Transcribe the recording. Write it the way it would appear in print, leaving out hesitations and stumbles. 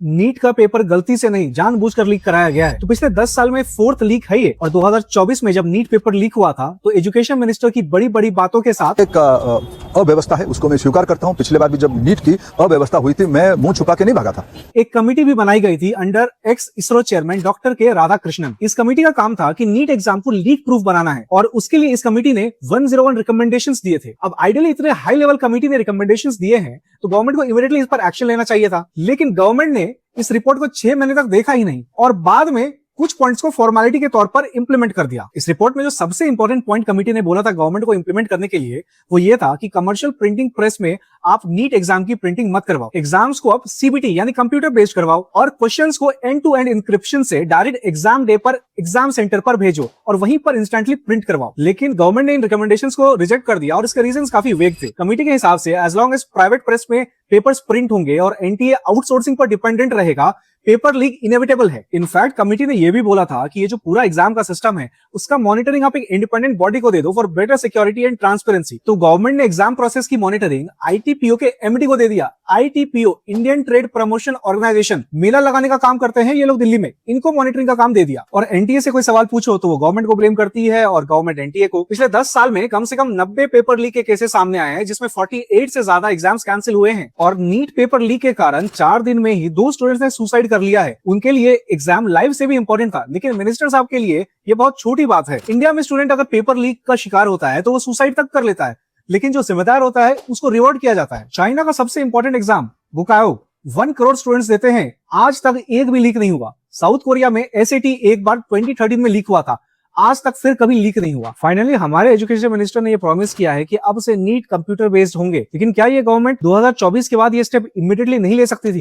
NEET का paper गलती से नहीं जानबूझकर लीक कराया गया है। तो पिछले 10 साल में 4th लीक है ये। और 2024 में जब नीट पेपर लीक हुआ था तो एजुकेशन मिनिस्टर की बड़ी बड़ी बातों के साथ एक अव्यवस्था है, उसको मैं स्वीकार करता हूं। पिछले बार भी जब नीट की अव्यवस्था हुई थी, मैं मुंह छुपा के नहीं भागा था। एक कमेटी भी बनाई गई थी under x ISRO chairman doctor के राधाकृष्णन। इस कमेटी का काम था कि नीट एग्जाम को लीक प्रूफ बनाना है और उसके लिए इस कमेटी ने 101 रिकमेंडेशंस दिए थे। अब आइडियली इतने हाई लेवल कमेटी ने रिकमेंडेशंस दिए हैं तो गवर्नमेंट को इमीडिएटली इस पर एक्शन लेना चाहिए था, लेकिन गवर्नमेंट ने इस रिपोर्ट को 6 महीने तक देखा ही नहीं और बाद में कुछ पॉइंट्स को फॉर्मेलिटी के तौर पर इंप्लीमेंट कर दिया। इस रिपोर्ट में जो सबसे इंपॉर्टेंट पॉइंट कमेटी ने बोला था गवर्नमेंट को इंप्लीमेंट करने के लिए वो ये था कि कमर्शियल प्रिंटिंग प्रेस में आप नीट एग्जाम की प्रिंटिंग मत करवाओ। एग्जाम्स को आप सीबीटी यानी कंप्यूटर बेस्ड करवाओ और क्वेश्चंस को एंड टू एंड इंक्रिप्शन से डायरेक्ट एग्जाम डे पर एग्जाम सेंटर पर भेजो और वहीं पर इंस्टेंटली प्रिंट करवाओ। लेकिन गवर्नमेंट ने इन रिकमेंडेशंस को रिजेक्ट कर दिया और इसके रीजंस काफी वेग थे। कमेटी के हिसाब से as long as private press में पेपर्स प्रिंट होंगे और एनटीए आउटसोर्सिंग पर डिपेंडेंट रहेगा, पेपर लीक इनएविटेबल है। इनफैक्ट कमेटी ने यह भी बोला था कि ये जो पूरा एग्जाम का सिस्टम है उसका मॉनिटरिंग आप एक इंडिपेंडेंट बॉडी को दे दो for better security and transparency. तो गवर्नमेंट ने एग्जाम प्रोसेस की मॉनिटरिंग आईटीपीओ के एमडी को दे दिया। ITPO Indian trade promotion organisation, मेला लगाने का काम करते हैं ये लोग दिल्ली में, इनको मॉनिटरिंग का काम दे दिया। और एनटीए से कोई सवाल पूछो तो वो गवर्नमेंट को ब्लेम करती है और गवर्नमेंट एनटीए को। पिछले 10 साल में कम से कम 90 पेपर लीक के केसेस सामने आए हैं जिसमें 48 से ज्यादा एग्जाम्स कैंसिल हुए हैं। और नीट पेपर लीक के कारण 4 दिन में ही 2 स्टूडेंट्स ने सुसाइड कर लिया है। उनके लिए एग्जाम लाइफ से भी इंपॉर्टेंट था, लेकिन मिनिस्टर साहब के लिए ये बहुत छोटी बात है। इंडिया में स्टूडेंट अगर पेपर लीक का शिकार होता है तो वो सुसाइड तक कर लेता है, लेकिन जो जिम्मेदार होता है उसको रिवॉर्ड किया जाता है। चाइना का सबसे इंपॉर्टेंट एग्जाम गुकायो 1 करोड़ स्टूडेंट्स देते हैं, आज तक एक भी लीक नहीं हुआ। साउथ कोरिया में एसएटी एक बार 2013 में लीक हुआ था, आज तक फिर कभी लीक नहीं हुआ। फाइनली हमारे एजुकेशन मिनिस्टर ने ये प्रॉमिस किया है कि अब से नीट कंप्यूटर बेस्ड होंगे, लेकिन क्या ये गवर्नमेंट 2024 के बाद ये स्टेप इमीडिएटली नहीं ले सकती थी?